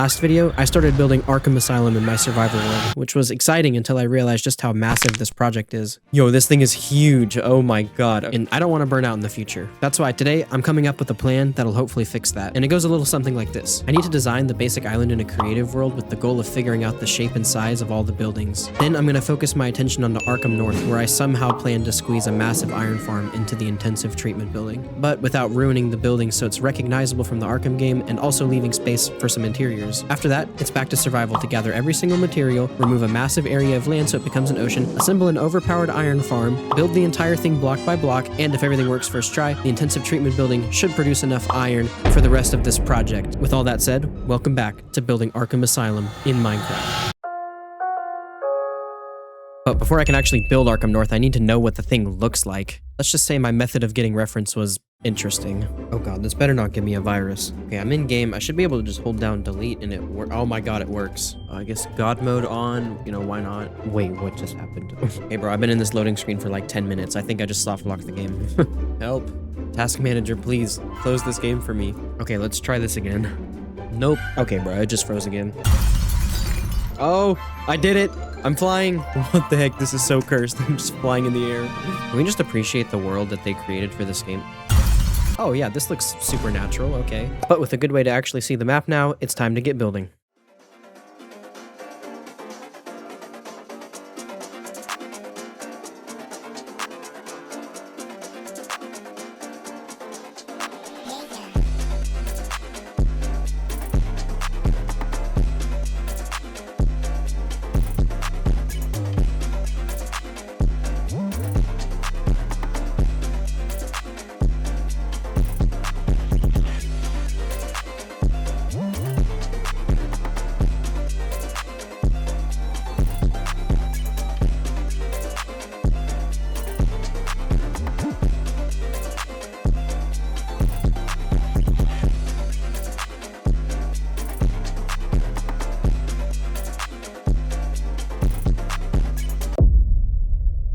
Last video, I started building Arkham Asylum in my survival world, which was exciting until I realized just how massive this project is. Yo, this thing is huge, oh my god, and I don't want to burn out in the future. That's why today, I'm coming up with a plan that'll hopefully fix that. And it goes a little something like this. I need to design the basic island in a creative world with the goal of figuring out the shape and size of all the buildings. Then I'm going to focus my attention onto Arkham North, where I somehow plan to squeeze a massive iron farm into the intensive treatment building, but without ruining the building so it's recognizable from the Arkham game and also leaving space for some interiors. After that, it's back to survival to gather every single material, remove a massive area of land so it becomes an ocean, assemble an overpowered iron farm, build the entire thing block by block, and if everything works first try, the intensive treatment building should produce enough iron for the rest of this project. With all that said, welcome back to building Arkham Asylum in Minecraft. But before I can actually build Arkham North, I need to know what the thing looks like. Let's just say my method of getting reference was interesting. Oh god, this better not give me a virus. Okay, I'm in game. I should be able to just hold down delete and it works. Oh my god, it works. I guess God mode on, you know, why not? Wait, what just happened? Hey bro, I've been in this loading screen for like 10 minutes. I think I just soft locked the game. Help. Task manager, please close this game for me. Okay, let's try this again. Nope. Okay bro, it just froze again. Oh, I did it. I'm flying. What the heck? This is so cursed. I'm just flying in the air. Can we just appreciate the world that they created for this game? Oh yeah, this looks supernatural, okay. But with a good way to actually see the map now, it's time to get building.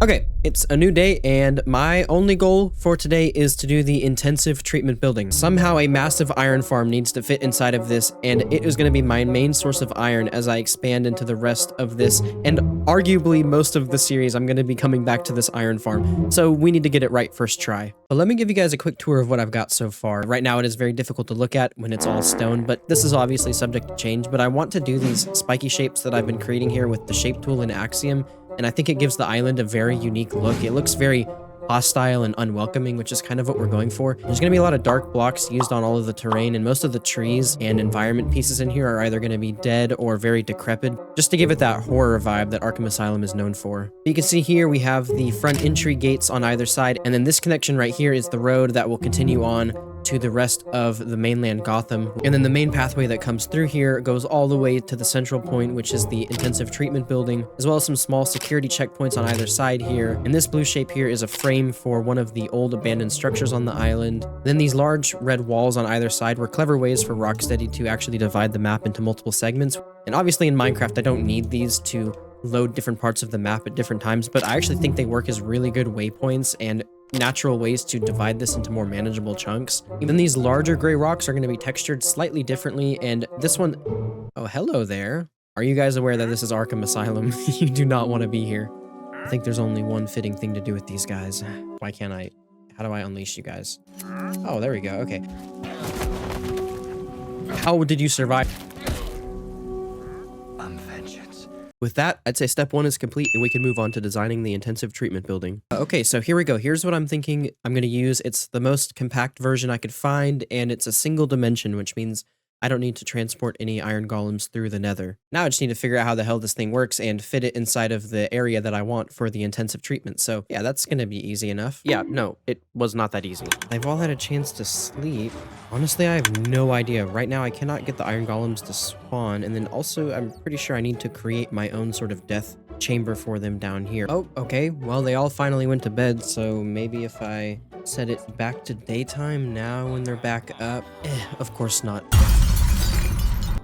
Okay, it's a new day, and my only goal for today is to do the intensive treatment building. Somehow a massive iron farm needs to fit inside of this, and it is going to be my main source of iron as I expand into the rest of this, and arguably most of the series. I'm going to be coming back to this iron farm, so we need to get it right first try. But let me give you guys a quick tour of what I've got so far. Right now it is very difficult to look at when it's all stone, but this is obviously subject to change, but I want to do these spiky shapes that I've been creating here with the shape tool and Axiom. And I think it gives the island a very unique look. It looks very hostile and unwelcoming, which is kind of what we're going for. There's going to be a lot of dark blocks used on all of the terrain, and most of the trees and environment pieces in here are either going to be dead or very decrepit, just to give it that horror vibe that Arkham Asylum is known for. You can see here we have the front entry gates on either side, and then this connection right here is the road that will continue on to the rest of the mainland Gotham. And then the main pathway that comes through here goes all the way to the central point, which is the intensive treatment building, as well as some small security checkpoints on either side here. And this blue shape here is a frame for one of the old abandoned structures on the island. Then these large red walls on either side were clever ways for Rocksteady to actually divide the map into multiple segments. And obviously in Minecraft, I don't need these to load different parts of the map at different times, but I actually think they work as really good waypoints and natural ways to divide this into more manageable chunks. Even these larger gray rocks are going to be textured slightly differently, and this one... Oh, hello there. Are you guys aware that this is Arkham Asylum? You do not want to be here. I think there's only one fitting thing to do with these guys. Why can't I... How do I unleash you guys? Oh, there we go. Okay. How did you survive? With that, I'd say step one is complete and we can move on to designing the intensive treatment building. Okay, so here we go. Here's what I'm thinking I'm going to use. It's the most compact version I could find, and it's a single dimension, which means I don't need to transport any iron golems through the nether. Now I just need to figure out how the hell this thing works and fit it inside of the area that I want for the intensive treatment. So yeah, that's going to be easy enough. Yeah, no, it was not that easy. They've all had a chance to sleep. Honestly, I have no idea. Right now, I cannot get the iron golems to spawn. And then also, I'm pretty sure I need to create my own sort of death chamber for them down here. Oh, okay. Well, they all finally went to bed. So maybe if I set it back to daytime now when they're back up. Of course not.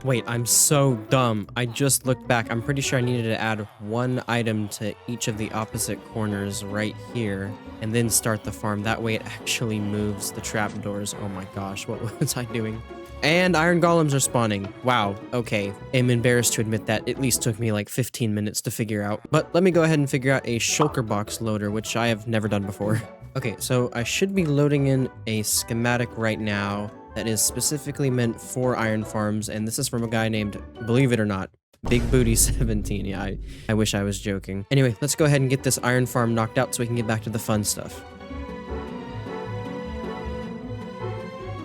Wait, I'm so dumb. I just looked back. I'm pretty sure I needed to add one item to each of the opposite corners right here and then start the farm. That way it actually moves the trapdoors. Oh my gosh, what was I doing? And iron golems are spawning. Wow, okay. I'm embarrassed to admit that. It at least took me like 15 minutes to figure out. But let me go ahead and figure out a shulker box loader, which I have never done before. Okay, so I should be loading in a schematic right now that is specifically meant for iron farms, and this is from a guy named, believe it or not, Big Booty 17. Yeah, I wish I was joking. Anyway, let's go ahead and get this iron farm knocked out so we can get back to the fun stuff.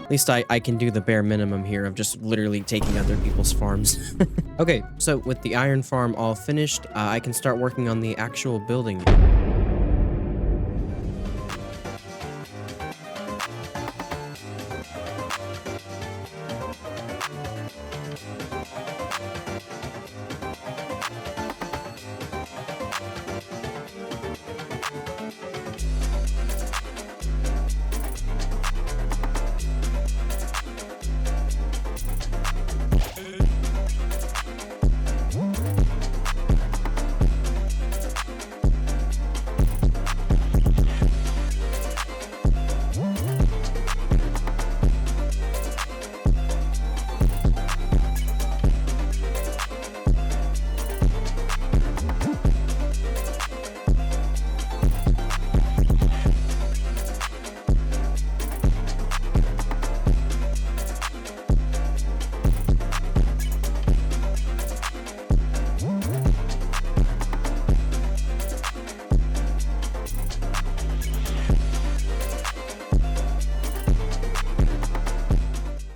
At least I can do the bare minimum here of just literally taking other people's farms. Okay, so with the iron farm all finished, I can start working on the actual building.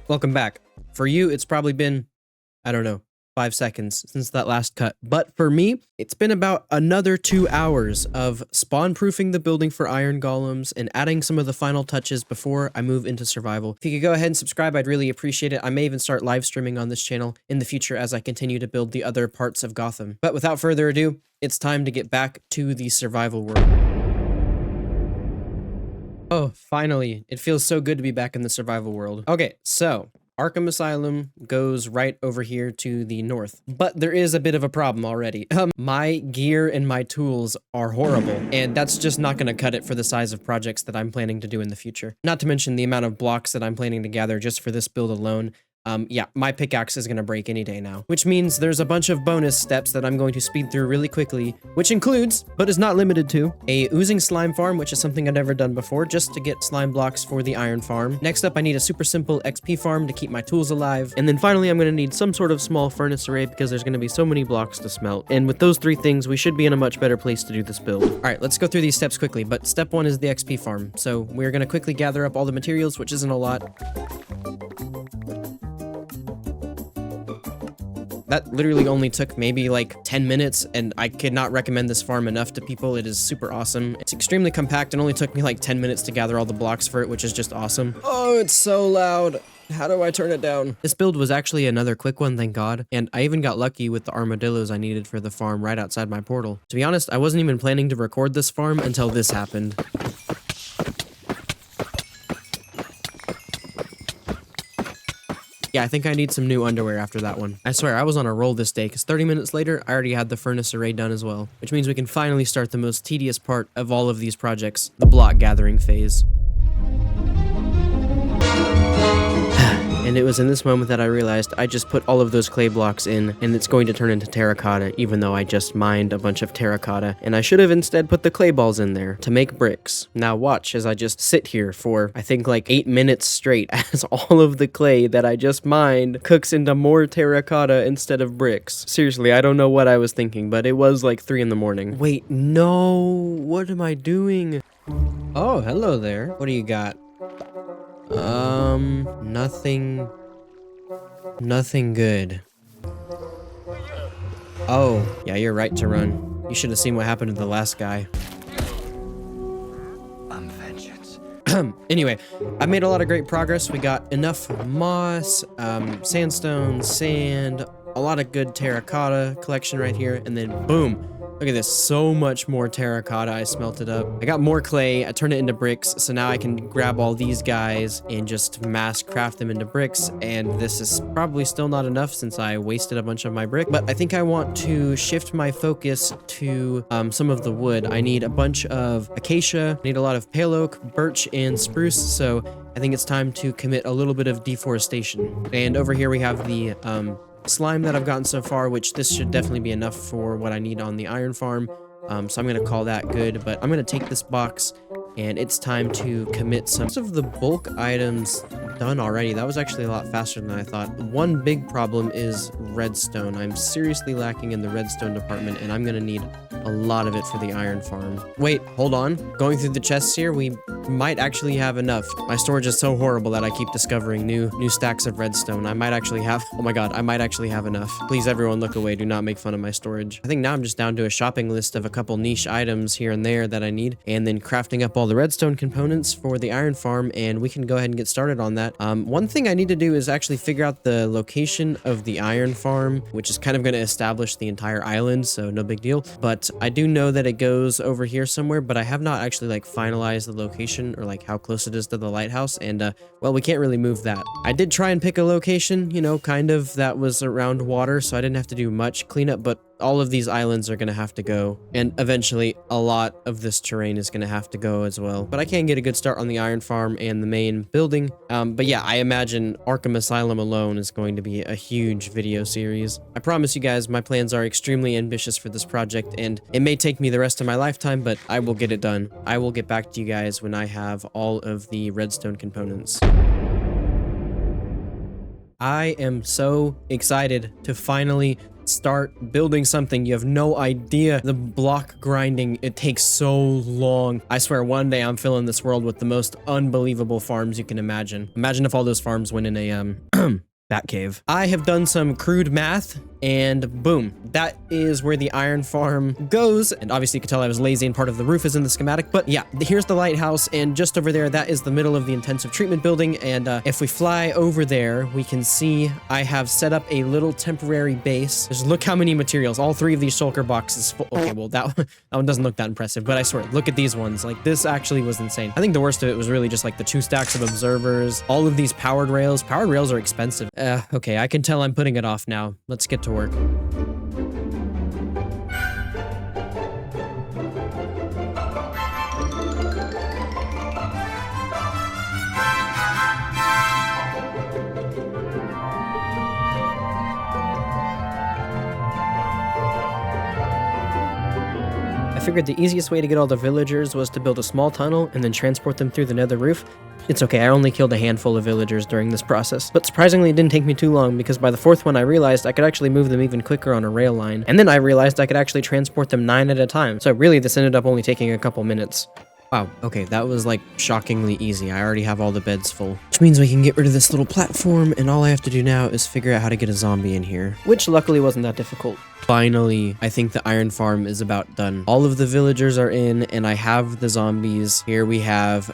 Welcome back. For you, it's probably been, I don't know, 5 seconds since that last cut. But for me, it's been about another 2 hours of spawn-proofing the building for iron golems and adding some of the final touches before I move into survival. If you could go ahead and subscribe, I'd really appreciate it. I may even start live streaming on this channel in the future as I continue to build the other parts of Gotham. But without further ado, it's time to get back to the survival world. Oh, finally. It feels so good to be back in the survival world. Okay, so Arkham Asylum goes right over here to the north. But there is a bit of a problem already. My gear and my tools are horrible, and that's just not going to cut it for the size of projects that I'm planning to do in the future. Not to mention the amount of blocks that I'm planning to gather just for this build alone. Yeah, my pickaxe is going to break any day now, which means there's a bunch of bonus steps that I'm going to speed through really quickly, which includes, but is not limited to, a oozing slime farm, which is something I've never done before, just to get slime blocks for the iron farm. Next up, I need a super simple XP farm to keep my tools alive. And then finally, I'm going to need some sort of small furnace array because there's going to be so many blocks to smelt. And with those 3 things, we should be in a much better place to do this build. All right, let's go through these steps quickly, but step 1 is the XP farm. So we're going to quickly gather up all the materials, which isn't a lot. That literally only took maybe like 10 minutes, and I could not recommend this farm enough to people. It is super awesome. It's extremely compact and only took me like 10 minutes to gather all the blocks for it, which is just awesome. Oh, it's so loud. How do I turn it down? This build was actually another quick one, thank God. And I even got lucky with the armadillos I needed for the farm right outside my portal. To be honest, I wasn't even planning to record this farm until this happened. Yeah, I think I need some new underwear after that one. I swear, I was on a roll this day, because 30 minutes later, I already had the furnace array done as well. Which means we can finally start the most tedious part of all of these projects, the block gathering phase. And it was in this moment that I realized I just put all of those clay blocks in, and it's going to turn into terracotta, even though I just mined a bunch of terracotta. And I should have instead put the clay balls in there to make bricks. Now watch as I just sit here for, I think, like 8 minutes straight as all of the clay that I just mined cooks into more terracotta instead of bricks. Seriously, I don't know what I was thinking, but it was like 3 in the morning. Wait, no, what am I doing? Oh, hello there. What do you got? Nothing good. Oh, yeah, you're right to run. You should have seen what happened to the last guy. Vengeance. Anyway, I made a lot of great progress. We got enough moss, sandstone, sand, a lot of good terracotta collection right here, and then boom, Look at this, so much more terracotta I smelted up. I got more clay, I turned it into bricks, so now I can grab all these guys and just mass craft them into bricks, and this is probably still not enough since I wasted a bunch of my brick, but I think I want to shift my focus to some of the wood. I need a bunch of acacia, I need a lot of pale oak, birch, and spruce, so I think it's time to commit a little bit of deforestation. And over here we have the slime that I've gotten so far, which this should definitely be enough for what I need on the iron farm. So I'm going to call that good, but I'm going to take this box and it's time to commit some of the bulk items done already. That was actually a lot faster than I thought. One big problem is redstone. I'm seriously lacking in the redstone department, and I'm going to need a lot of it for the iron farm. Wait, hold on. Going through the chests here, we might actually have enough. My storage is so horrible that I keep discovering new stacks of redstone. I might actually have, oh my god, I might actually have enough. Please everyone look away, do not make fun of my storage. I think now I'm just down to a shopping list of a couple niche items here and there that I need, and then crafting up all the redstone components for the iron farm, and we can go ahead and get started on that. One thing I need to do is actually figure out the location of the iron farm, which is kind of going to establish the entire island, so no big deal. But I do know that it goes over here somewhere, but I have not actually like finalized the location or like how close it is to the lighthouse, and well, we can't really move that. I did try and pick a location, you know, kind of that was around water, so I didn't have to do much cleanup, but all of these islands are going to have to go, and eventually a lot of this terrain is going to have to go as well. But I can get a good start on the iron farm and the main building. But yeah, I imagine Arkham Asylum alone is going to be a huge video series. I promise you guys, my plans are extremely ambitious for this project, and it may take me the rest of my lifetime, but I will get it done. I will get back to you guys when I have all of the redstone components. I am so excited to finally start building something. You have no idea the block grinding, it takes so long. I swear one day I'm filling this world with the most unbelievable farms you can imagine. Imagine if all those farms went in a bat cave. I have done some crude math, and boom, that is where the iron farm goes. And obviously you can tell I was lazy and part of the roof is in the schematic, but yeah, here's the lighthouse, and just over there, that is the middle of the intensive treatment building. And if we fly over there, we can see I have set up a little temporary base. Just look how many materials, all three of these shulker boxes full. Okay, well that one doesn't look that impressive, but I swear, look at these ones. Like, this actually was insane. I think the worst of it was really just like the 2 stacks of observers, all of these powered rails. Powered rails are expensive. Okay, I can tell I'm putting it off now. Let's get to work. I figured the easiest way to get all the villagers was to build a small tunnel and then transport them through the nether roof. It's okay, I only killed a handful of villagers during this process. But surprisingly, it didn't take me too long, because by the 4th one I realized I could actually move them even quicker on a rail line. And then I realized I could actually transport them 9 at a time. So really, this ended up only taking a couple minutes. Wow, okay, that was like shockingly easy. I already have all the beds full. Which means we can get rid of this little platform, and all I have to do now is figure out how to get a zombie in here. Which luckily wasn't that difficult. Finally, I think the iron farm is about done. All of the villagers are in, and I have the zombies. Here we have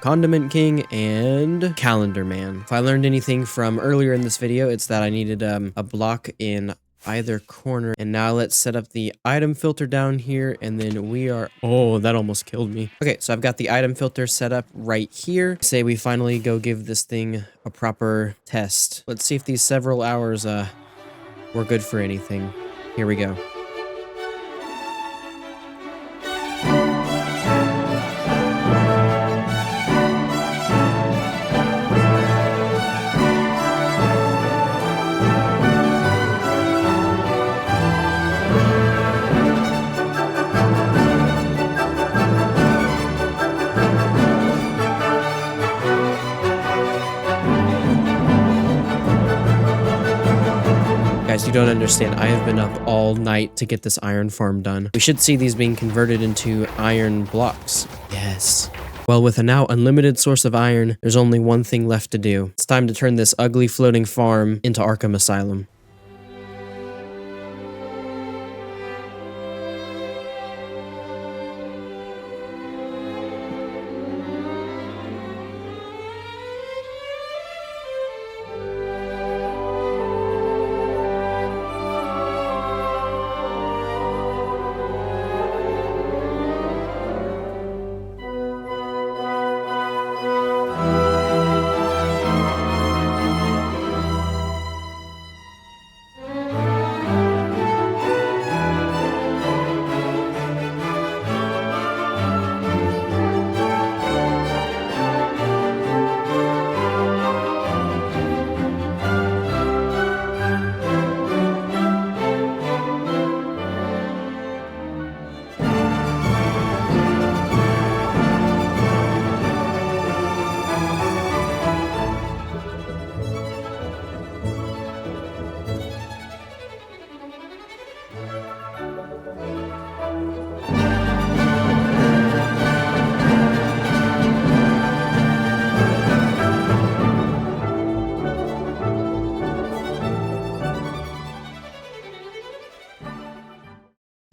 Condiment King and Calendar Man. If I learned anything from earlier in this video, it's that I needed a block in either corner. And now let's set up the item filter down here, and then we are, oh, that almost killed me. Okay, so I've got the item filter set up right here. Say we finally go give this thing a proper test. Let's see if these several hours were good for anything. Here we go. Guys, you don't understand. I have been up all night to get this iron farm done. We should see these being converted into iron blocks. Yes. Well, with a now unlimited source of iron, there's only one thing left to do. It's time to turn this ugly floating farm into Arkham Asylum.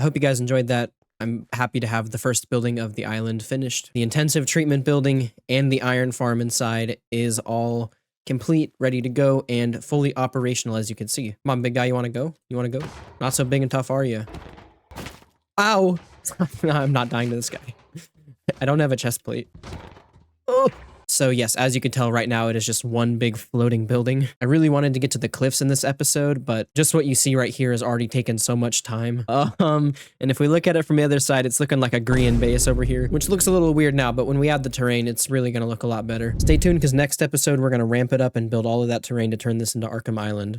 hope you guys enjoyed that. I'm happy to have the first building of the island finished. The intensive treatment building and the iron farm inside is all complete, ready to go, and fully operational, as you can see. Come on, big guy, you want to go? You want to go? Not so big and tough, are you? Ow! I'm not dying to this guy. I don't have a chest plate. Oh! So yes, as you can tell right now, it is just one big floating building. I really wanted to get to the cliffs in this episode, but just what you see right here has already taken so much time. And if we look at it from the other side, it's looking like a green base over here, which looks a little weird now, but when we add the terrain, it's really going to look a lot better. Stay tuned, because next episode, we're going to ramp it up and build all of that terrain to turn this into Arkham Island.